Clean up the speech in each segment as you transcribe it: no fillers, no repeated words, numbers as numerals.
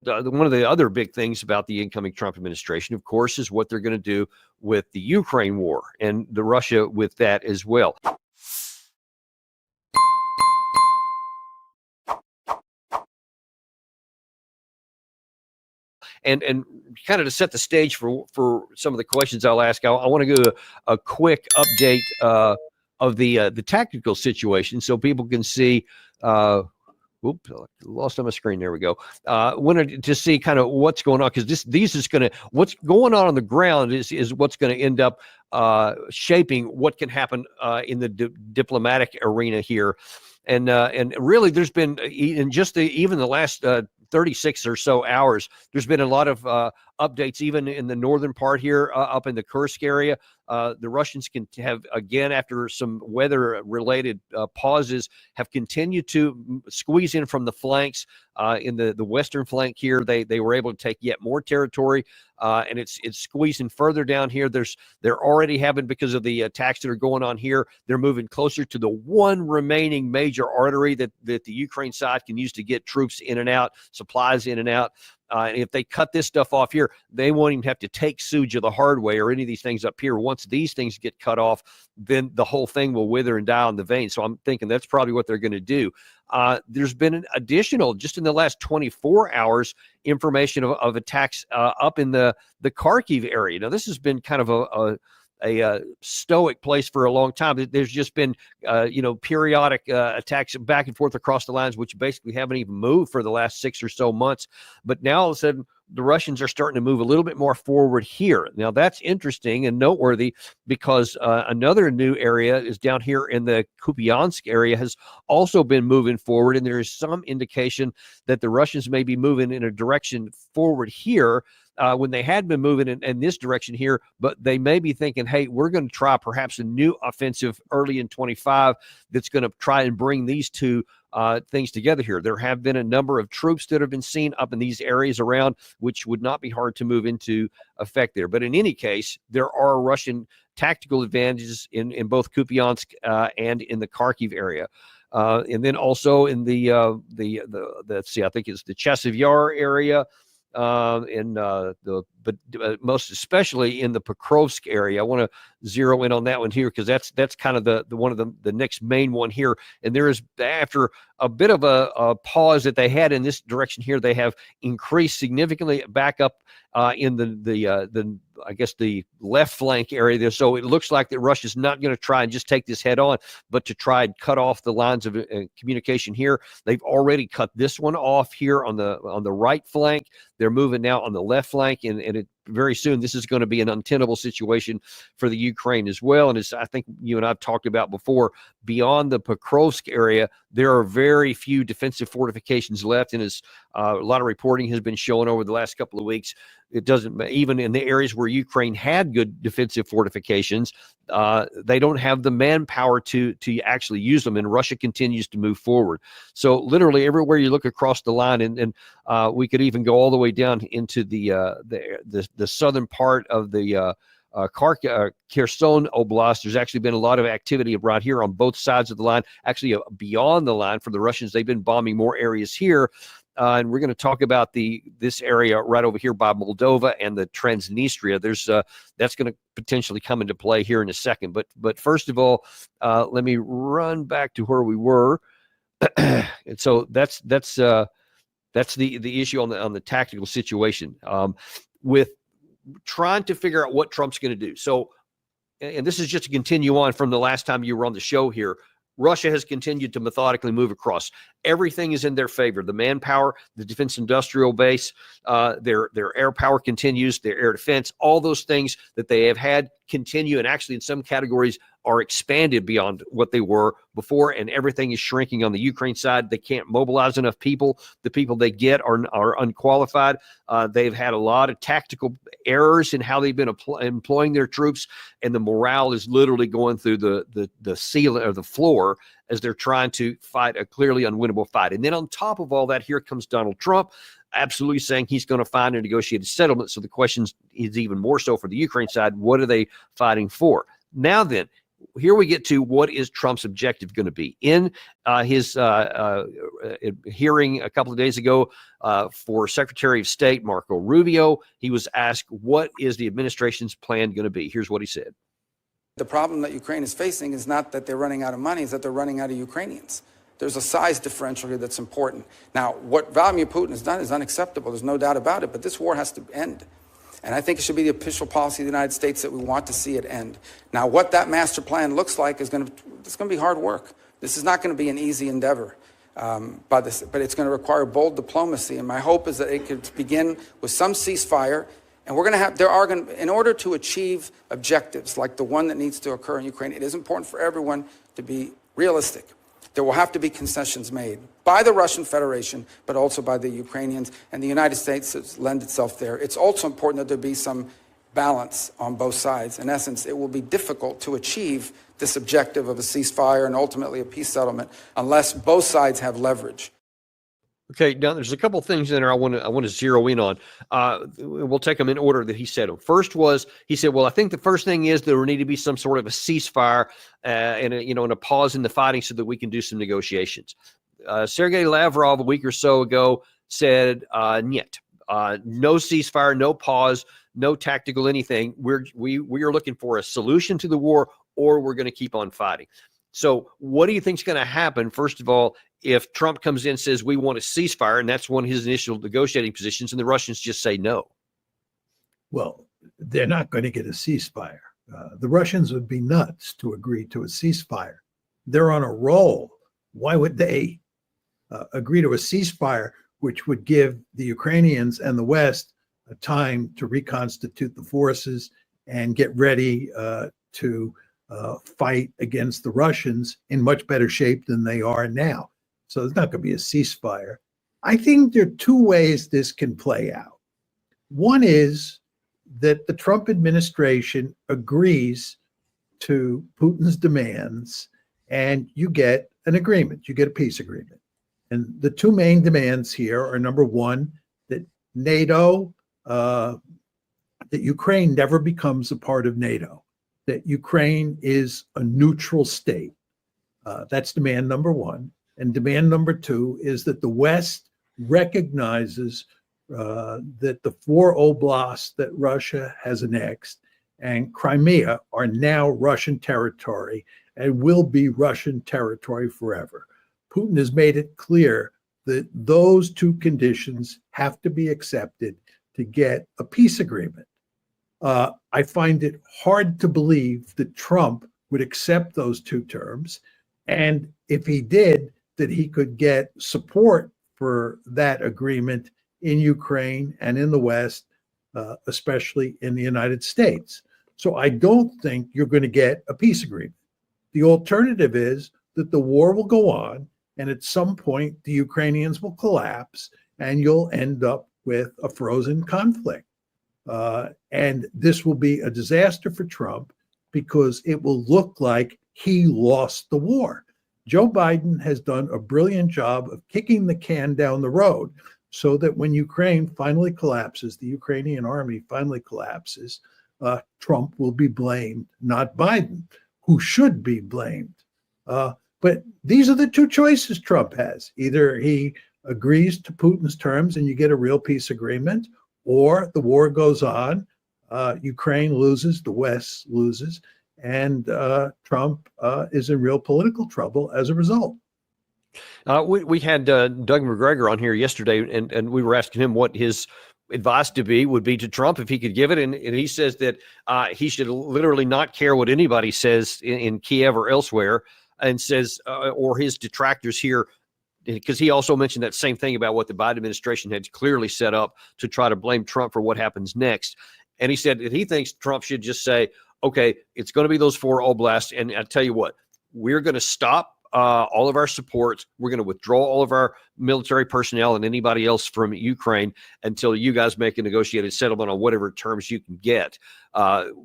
one of the other big things about the incoming Trump administration, of course, is what they're going to do with the Ukraine war and the Russia with that as well. And kind of to set the stage for some of the questions I'll ask, I want to give a quick update of the tactical situation so people can see. Oops, lost on my screen. There we go. Wanted to see kind of what's going on, because these is going to, what's going on the ground is what's going to end up shaping what can happen in the diplomatic arena here. And really, there's been in just even the last 36 or so hours, there's been a lot of updates, even in the northern part here, up in the Kursk area. The Russians can have, again, after some weather-related pauses, have continued to squeeze in from the flanks. In the western flank here, they were able to take yet more territory, and it's squeezing further down here. They're already having, because of the attacks that are going on here, they're moving closer to the one remaining major artery that the Ukraine side can use to get troops in and out, supplies in and out. And if they cut this stuff off here, they won't even have to take Suja the hard way or any of these things up here. Once these things get cut off, then the whole thing will wither and die on the vein. So I'm thinking that's probably what they're going to do. There's been an additional, just in the last 24 hours, information of attacks up in the Kharkiv area. Now, this has been kind of a stoic place for a long time. There's just been, periodic attacks back and forth across the lines, which basically haven't even moved for the last 6 or so months. But now all of a sudden, the Russians are starting to move a little bit more forward here. Now, that's interesting and noteworthy, because another new area is down here in the Kupiansk area, has also been moving forward. And there is some indication that the Russians may be moving in a direction forward here, when they had been moving in this direction here, but they may be thinking, hey, we're going to try perhaps a new offensive early in 25 that's going to try and bring these two things together here. There have been a number of troops that have been seen up in these areas around, which would not be hard to move into effect there. But in any case, there are Russian tactical advantages in both Kupiansk and in the Kharkiv area. And then also in let's see, I think it's the Chasiv Yar area. But most especially in the Pokrovsk area. I want to zero in on that one here, because that's kind of the one of the next main one here. And there is, after a bit of a pause that they had in this direction here, they have increased significantly back up in the I guess the left flank area there. So it looks like that Russia's not going to try and just take this head on, but to try and cut off the lines of communication here. They've already cut this one off here on the right flank. They're moving now on the left flank, and very soon this is going to be an untenable situation for the Ukraine as well. And as I think you and I've talked about before, beyond the Pokrovsk area, there are very few defensive fortifications left. And as a lot of reporting has been showing over the last couple of weeks, it doesn't, even in the areas where Ukraine had good defensive fortifications, they don't have the manpower to actually use them, and Russia continues to move forward. So literally everywhere you look across the line, and we could even go all the way down into the southern part of the Kherson Oblast. There's actually been a lot of activity right here on both sides of the line, actually beyond the line for the Russians. They've been bombing more areas here. And we're going to talk about this area right over here by Moldova and the Transnistria. That's going to potentially come into play here in a second. But first of all, let me run back to where we were. And so that's the issue on the tactical situation, with trying to figure out what Trump's going to do. So, and this is just to continue on from the last time you were on the show here. Russia has continued to methodically move across. Everything is in their favor. The manpower, the defense industrial base, their air power continues, their air defense, all those things that they have had continue, and actually in some categories are expanded beyond what they were before, and everything is shrinking on the Ukraine side. They can't mobilize enough people. The people they get are unqualified. They've had a lot of tactical errors in how they've been employing their troops, and the morale is literally going through the ceiling or the floor as they're trying to fight a clearly unwinnable fight. And then on top of all that, here comes Donald Trump, absolutely saying he's going to find a negotiated settlement. So the question is even more so for the Ukraine side, what are they fighting for? Now then, here we get to what is Trump's objective going to be. In his hearing a couple of days ago for Secretary of State Marco Rubio, he was asked, what is the administration's plan going to be? Here's what he said. The problem that Ukraine is facing is not that they're running out of money, it's that they're running out of Ukrainians. There's a size differential here that's important. Now, what Vladimir Putin has done is unacceptable. There's no doubt about it, but this war has to end. And I think it should be the official policy of the United States that we want to see it end. Now, what that master plan looks like it's going to be hard work. This is not going to be an easy endeavor, but it's going to require bold diplomacy. And my hope is that it could begin with some ceasefire. And we're going to have, in order to achieve objectives like the one that needs to occur in Ukraine, it is important for everyone to be realistic. There will have to be concessions made by the Russian Federation, but also by the Ukrainians, and the United States lend itself there. It's also important that there be some balance on both sides. In essence, it will be difficult to achieve this objective of a ceasefire and ultimately a peace settlement unless both sides have leverage. Okay, now there's a couple of things in there I want to zero in on. We'll take them in order that he said them. First was, he said, well, I think the first thing is there will need to be some sort of a ceasefire and a pause in the fighting so that we can do some negotiations. Sergei Lavrov a week or so ago said, "Niet, no ceasefire, no pause, no tactical anything. We are looking for a solution to the war, or we're going to keep on fighting." So what do you think is going to happen, first of all, if Trump comes in and says we want a ceasefire, and that's one of his initial negotiating positions, and the Russians just say no? Well, they're not going to get a ceasefire. The Russians would be nuts to agree to a ceasefire. They're on a roll. Why would they agree to a ceasefire, which would give the Ukrainians and the West a time to reconstitute the forces and get ready to fight against the Russians in much better shape than they are now? So there's not going to be a ceasefire. I think there are two ways this can play out. One is that the Trump administration agrees to Putin's demands and you get an agreement, you get a peace agreement. And the two main demands here are, number one, that NATO, that Ukraine never becomes a part of NATO, that Ukraine is a neutral state. That's demand number one. And demand number two is that the West recognizes that the 4 oblasts that Russia has annexed and Crimea are now Russian territory and will be Russian territory forever. Putin has made it clear that those two conditions have to be accepted to get a peace agreement. I find it hard to believe that Trump would accept those two terms. And if he did, that he could get support for that agreement in Ukraine and in the West, especially in the United States. So I don't think you're going to get a peace agreement. The alternative is that the war will go on, and at some point the Ukrainians will collapse, and you'll end up with a frozen conflict. And this will be a disaster for Trump because it will look like he lost the war. Joe Biden has done a brilliant job of kicking the can down the road so that when Ukraine finally collapses, the Ukrainian army finally collapses, Trump will be blamed, not Biden, who should be blamed. But these are the two choices Trump has. Either he agrees to Putin's terms and you get a real peace agreement, or the war goes on, Ukraine loses, the West loses, and Trump is in real political trouble as a result. We had Doug McGregor on here yesterday, and we were asking him what his advice would be to Trump if he could give it. And he says that he should literally not care what anybody says in Kiev or elsewhere, and says, or his detractors here, because he also mentioned that same thing about what the Biden administration had clearly set up to try to blame Trump for what happens next. And he said that he thinks Trump should just say, okay, it's going to be those 4 oblasts. And I tell you what, we're going to stop all of our support. We're going to withdraw all of our military personnel and anybody else from Ukraine until you guys make a negotiated settlement on whatever terms you can get,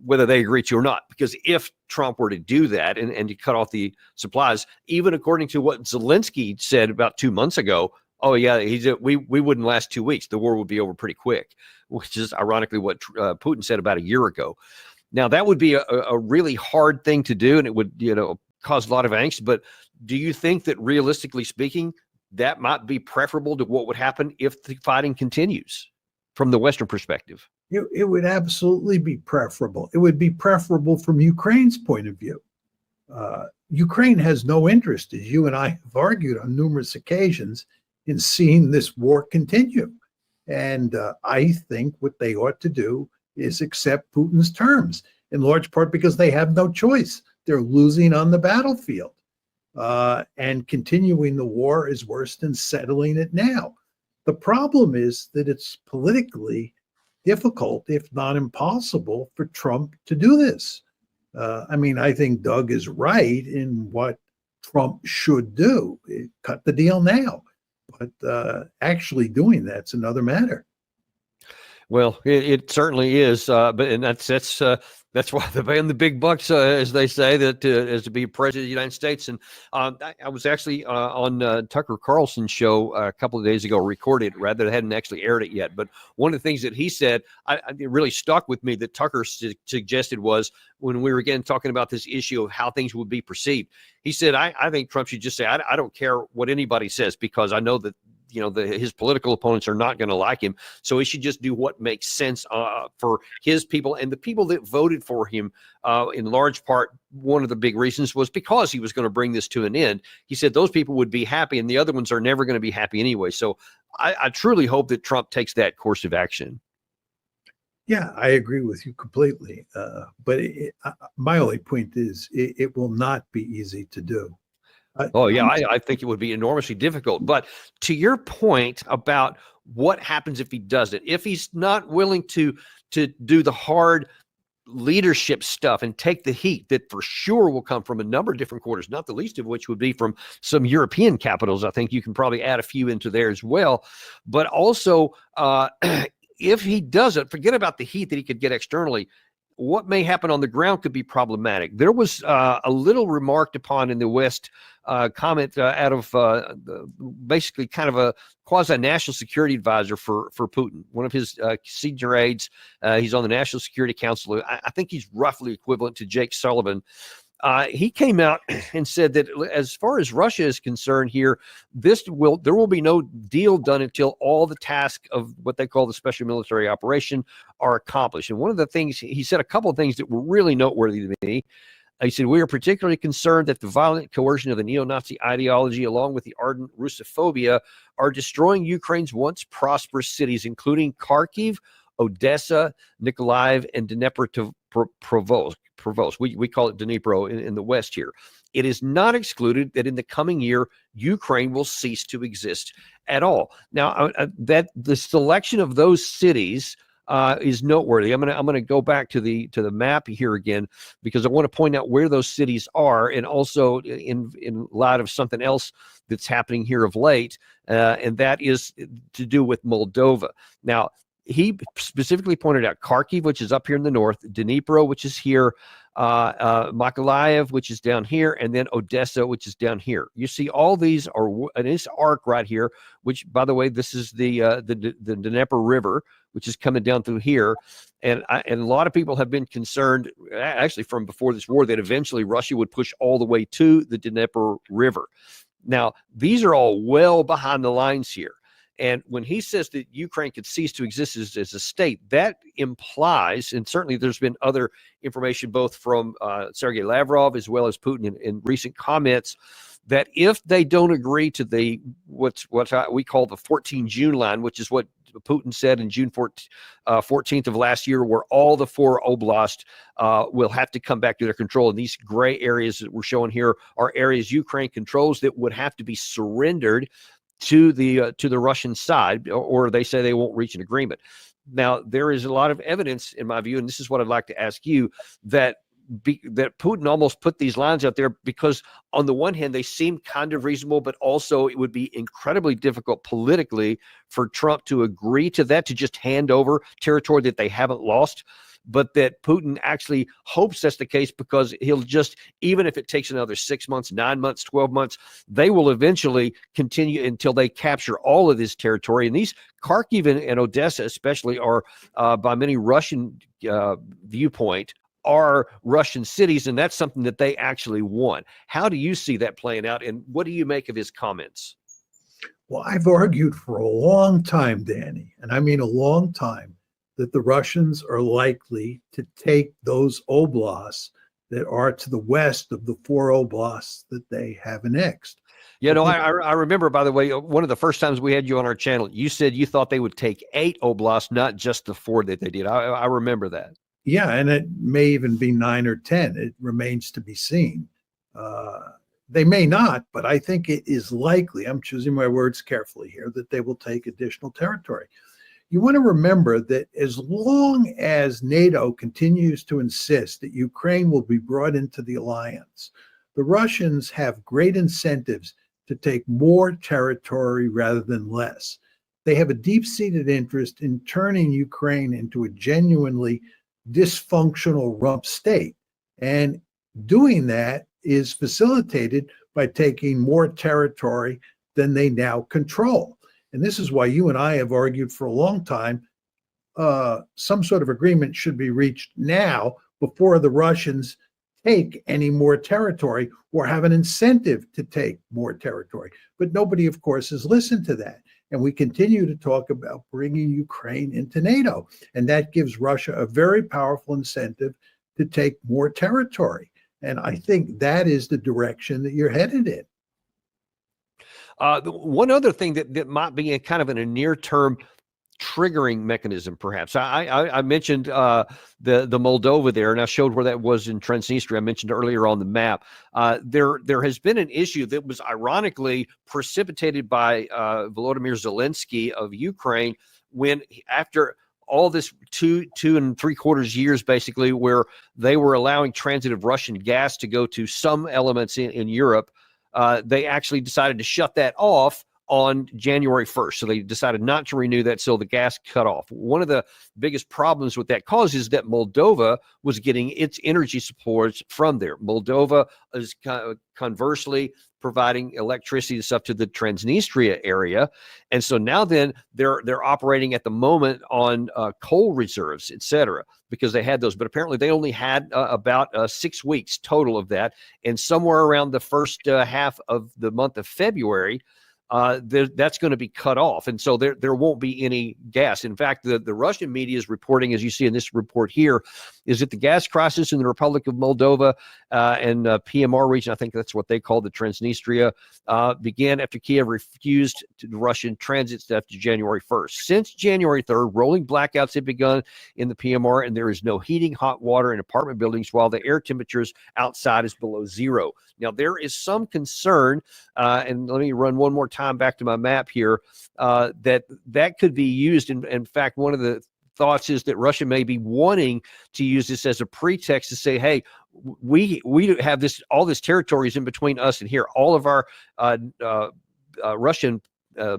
whether they agree to or not. Because if Trump were to do that and to cut off the supplies, even according to what Zelensky said about 2 months ago, oh yeah, we wouldn't last 2 weeks. The war would be over pretty quick, which is ironically what Putin said about a year ago. Now, that would be a really hard thing to do, and it would, cause a lot of angst. But do you think that, realistically speaking, that might be preferable to what would happen if the fighting continues from the Western perspective? It would absolutely be preferable. It would be preferable from Ukraine's point of view. Ukraine has no interest, as you and I have argued on numerous occasions, in seeing this war continue. And I think what they ought to do is accept Putin's terms, in large part because they have no choice. They're losing on the battlefield. And continuing the war is worse than settling it now. The problem is that it's politically difficult, if not impossible, for Trump to do this. I think Doug is right in what Trump should do. Cut the deal now. But actually doing that's another matter. Well, it certainly is. But that's why they're paying the big bucks, as they say, that as to be president of the United States. And I was actually on Tucker Carlson's show a couple of days ago, recorded it, rather, hadn't actually aired it yet. But one of the things that he said, it really stuck with me, that Tucker suggested was, when we were again talking about this issue of how things would be perceived, he said, I think Trump should just say, I don't care what anybody says, because I know that his political opponents are not going to like him. So he should just do what makes sense for his people and the people that voted for him. In large part, one of the big reasons was because he was going to bring this to an end. He said those people would be happy, and the other ones are never going to be happy anyway. So I truly hope that Trump takes that course of action. Yeah, I agree with you completely. But my only point is it will not be easy to do. I think it would be enormously difficult. But to your point about what happens if he doesn't, if he's not willing to do the hard leadership stuff and take the heat that for sure will come from a number of different quarters, not the least of which would be from some European capitals. I think you can probably add a few into there as well. But also, if he doesn't, forget about the heat that he could get externally. What may happen on the ground could be problematic. There was a little remarked upon in the West comment out of basically kind of a quasi-national security advisor for Putin, one of his senior aides. He's on the National Security Council. I think he's roughly equivalent to Jake Sullivan. He came out and said that as far as Russia is concerned here, there will be no deal done until all the tasks of what they call the special military operation are accomplished. And one of the things, he said a couple of things that were really noteworthy to me. He said, we are particularly concerned that the violent coercion of the neo-Nazi ideology, along with the ardent Russophobia, are destroying Ukraine's once prosperous cities, including Kharkiv, Odessa, Nikolaev, and Dnipropetrovsk. We call it Dnipro in the West here. It is not excluded that in the coming year, Ukraine will cease to exist at all. Now, that the selection of those cities is noteworthy. I'm going to go back to the map here again, because I want to point out where those cities are, and also in light of something else that's happening here of late, and that is to do with Moldova. Now, he specifically pointed out Kharkiv, which is up here in the north, Dnipro, which is here, Mykolaiv, which is down here, and then Odessa, which is down here. You see all these are in this arc right here, which, by the way, this is the Dnieper River, which is coming down through here. And a lot of people have been concerned, actually from before this war, that eventually Russia would push all the way to the Dnieper River. Now, these are all well behind the lines here. And when he says that Ukraine could cease to exist as a state, that implies, and certainly there's been other information both from Sergei Lavrov as well as Putin in recent comments, that if they don't agree to what we call the 14 June line, which is what Putin said in June 14th of last year, where all the 4 oblasts will have to come back to their control. And these gray areas that we're showing here are areas Ukraine controls that would have to be surrendered to the Russian side, or they say they won't reach an agreement. Now, there is a lot of evidence, in my view, and this is what I'd like to ask you, that Putin almost put these lines out there because, on the one hand, they seem kind of reasonable, but also it would be incredibly difficult politically for Trump to agree to that, to just hand over territory that they haven't lost. But that Putin actually hopes that's the case, because he'll just, even if it takes another 6 months, 9 months, 12 months, they will eventually continue until they capture all of this territory. And these Kharkiv and Odessa especially are, by many Russian viewpoint, are Russian cities, and that's something that they actually want. How do you see that playing out, and what do you make of his comments? Well, I've argued for a long time, Danny, and I mean a long time, that the Russians are likely to take those oblasts that are to the west of the 4 oblasts that they have annexed. You know, I remember, by the way, one of the first times we had you on our channel, you said you thought they would take 8 oblasts, not just the 4 that they did. I remember that. Yeah, and it may even be 9 or 10. It remains to be seen. They may not, but I think it is likely, I'm choosing my words carefully here, that they will take additional territory. You want to remember that as long as NATO continues to insist that Ukraine will be brought into the alliance, the Russians have great incentives to take more territory rather than less. They have a deep-seated interest in turning Ukraine into a genuinely dysfunctional rump state. And doing that is facilitated by taking more territory than they now control. And this is why you and I have argued for a long time, some sort of agreement should be reached now before the Russians take any more territory or have an incentive to take more territory. But nobody, of course, has listened to that. And we continue to talk about bringing Ukraine into NATO. And that gives Russia a very powerful incentive to take more territory. And I think that is the direction that you're headed in. One other thing that might be a kind of in a near-term triggering mechanism, perhaps. I mentioned the Moldova there, and I showed where that was in Transnistria. I mentioned earlier on the map. There has been an issue that was ironically precipitated by Volodymyr Zelensky of Ukraine, when after all this two and 3/4 years, basically, where they were allowing transit of Russian gas to go to some elements in Europe, they actually decided to shut that off on January 1st. So they decided not to renew that, so the gas cut off. One of the biggest problems with that cause is that Moldova was getting its energy supports from there. Moldova is conversely providing electricity and stuff to the Transnistria area. And so now then they're operating at the moment on coal reserves, et cetera, because they had those. But apparently they only had about 6 weeks total of that. And somewhere around the first half of the month of February, that's going to be cut off. And so there won't be any gas. In fact, the Russian media is reporting, as you see in this report here, is that the gas crisis in the Republic of Moldova and PMR region, I think that's what they call the Transnistria, began after Kiev refused the Russian transit after January 1st. Since January 3rd, rolling blackouts have begun in the PMR, and there is no heating, hot water in apartment buildings while the air temperatures outside is below zero. Now, there is some concern, and let me run one more time back to my map here, that could be used. In fact, one of the thoughts is that Russia may be wanting to use this as a pretext to say, hey, we have this, all this territory is in between us and here. All of our Russian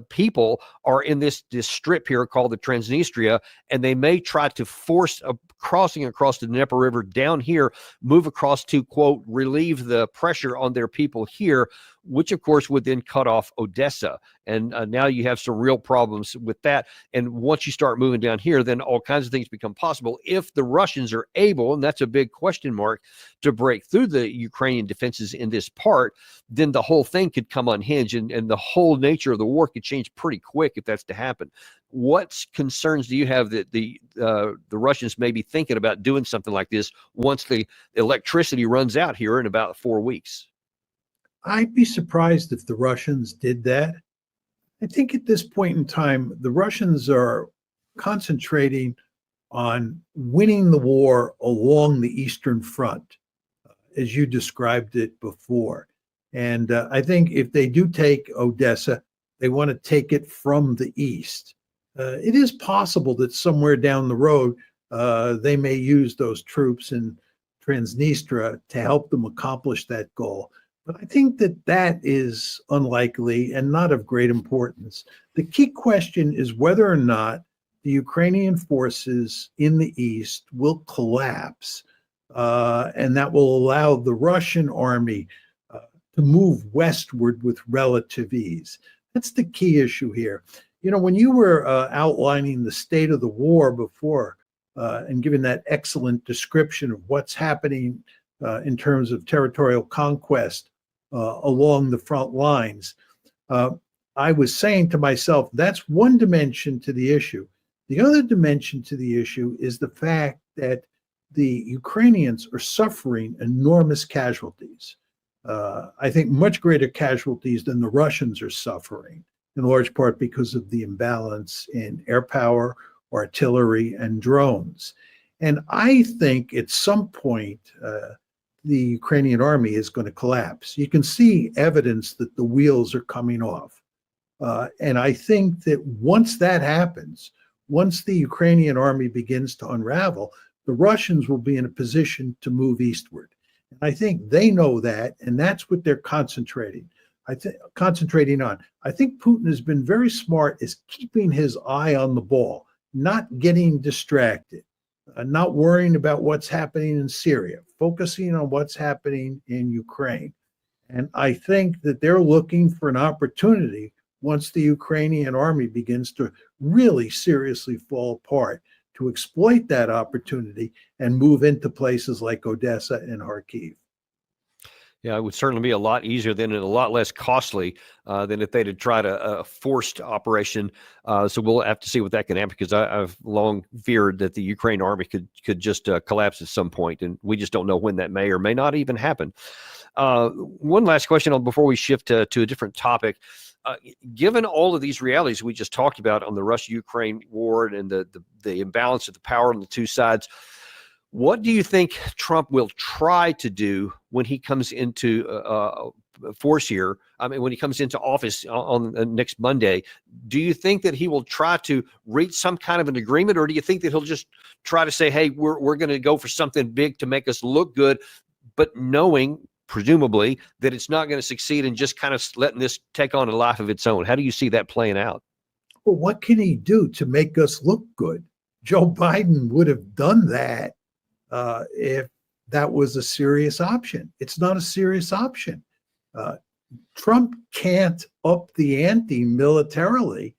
people are in this strip here called the Transnistria, and they may try to force a crossing across the Dnieper River down here, move across to, quote, relieve the pressure on their people here, which of course would then cut off Odessa. And now you have some real problems with that. And once you start moving down here, then all kinds of things become possible. If the Russians are able, and that's a big question mark, to break through the Ukrainian defenses in this part, then the whole thing could come unhinged, and the whole nature of the war could change pretty quick if that's to happen. What concerns do you have that the Russians may be thinking about doing something like this once the electricity runs out here in about 4 weeks? I'd be surprised if the Russians did that. I think at this point in time, the Russians are concentrating on winning the war along the Eastern Front, as you described it before. And I think if they do take Odessa, they want to take it from the east. It is possible that somewhere down the road, they may use those troops in Transnistria to help them accomplish that goal. But I think that that is unlikely and not of great importance. The key question is whether or not the Ukrainian forces in the east will collapse, and that will allow the Russian army to move westward with relative ease. That's the key issue here. You know, when you were outlining the state of the war before, and given that excellent description of what's happening in terms of territorial conquest along the front lines, I was saying to myself, that's one dimension to the issue. The other dimension to the issue is the fact that the Ukrainians are suffering enormous casualties. I think much greater casualties than the Russians are suffering, in large part because of the imbalance in air power, artillery, and drones. And I think at some point, the Ukrainian army is going to collapse. You can see evidence that the wheels are coming off. And I think that once that happens, once the Ukrainian army begins to unravel, the Russians will be in a position to move eastward. And I think they know that, and that's what they're concentrating on. I think Putin has been very smart is keeping his eye on the ball, not getting distracted, not worrying about what's happening in Syria, focusing on what's happening in Ukraine. And I think that they're looking for an opportunity once the Ukrainian army begins to really seriously fall apart, to exploit that opportunity and move into places like Odessa and Kharkiv. Yeah, it would certainly be a lot easier then and a lot less costly than if they'd have tried a forced operation. So we'll have to see what that can happen, because I've long feared that the Ukraine army could just collapse at some point, and we just don't know when that may or may not even happen. One last question before we shift to a different topic. Given all of these realities we just talked about on the Russia-Ukraine war and the imbalance of the power on the two sides, what do you think Trump will try to do when he comes into force here? I mean, when he comes into office on next Monday, do you think that he will try to reach some kind of an agreement, or do you think that he'll just try to say, hey, we're going to go for something big to make us look good, but knowing presumably that it's not going to succeed and just kind of letting this take on a life of its own? How do you see that playing out? Well, what can he do to make us look good? Joe Biden would have done that if that was a serious option. It's not a serious option. Trump can't up the ante militarily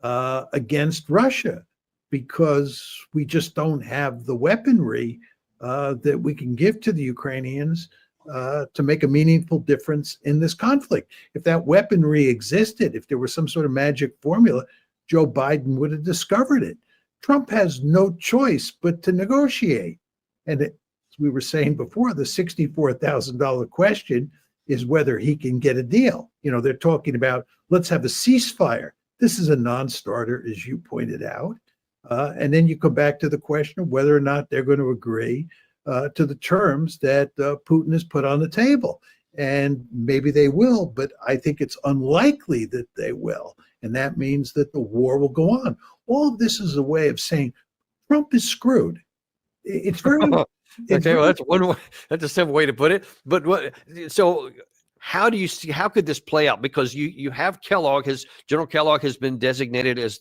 against Russia because we just don't have the weaponry that we can give to the Ukrainians to make a meaningful difference in this conflict. If that weaponry existed, if there was some sort of magic formula, Joe Biden would have discovered it. Trump has no choice but to negotiate. And as we were saying before, the $64,000 question is whether he can get a deal. You know, they're talking about, let's have a ceasefire. This is a non-starter, as you pointed out. And then you come back to the question of whether or not they're going to agree to the terms that Putin has put on the table. And maybe they will, but I think it's unlikely that they will. And that means that the war will go on. All of this is a way of saying Trump is screwed. It's very... Okay, well, that's one way. That's a simple way to put it. But so how do you see, how could this play out? Because you have Kellogg, General Kellogg has been designated as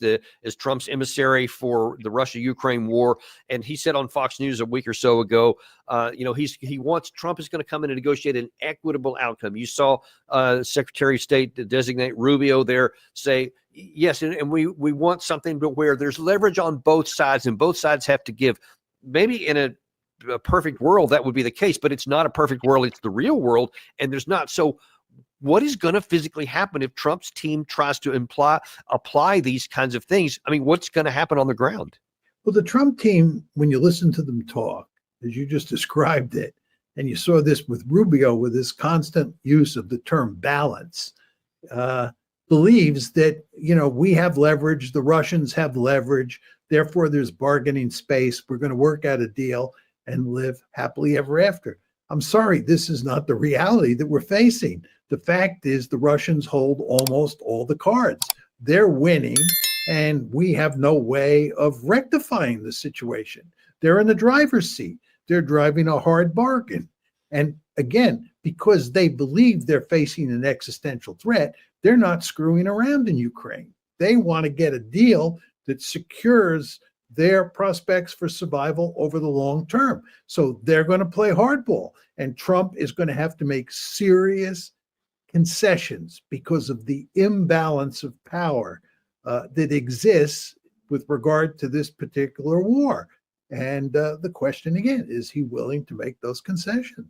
Trump's emissary for the Russia-Ukraine war, and he said on Fox News a week or so ago, he wants Trump is going to come in and negotiate an equitable outcome. You saw Secretary of State designate Rubio there say yes, and we want something where there's leverage on both sides, and both sides have to give. Maybe in a perfect world that would be the case, but it's not a perfect world. It's the real world, and there's not. So what is going to physically happen if Trump's team tries to apply these kinds of things? I mean, what's going to happen on the ground? Well, the Trump team, when you listen to them talk, as you just described it, and you saw this with Rubio with his constant use of the term balance, believes that, we have leverage, the Russians have leverage, therefore there's bargaining space, we're going to work out a deal and live happily ever after. I'm sorry, this is not the reality that we're facing. The fact is the Russians hold almost all the cards. They're winning, and we have no way of rectifying the situation. They're in the driver's seat. They're driving a hard bargain. And again, because they believe they're facing an existential threat, they're not screwing around in Ukraine. They want to get a deal that secures their prospects for survival over the long term. So they're going to play hardball, and Trump is going to have to make serious concessions because of the imbalance of power that exists with regard to this particular war. And the question again, is he willing to make those concessions?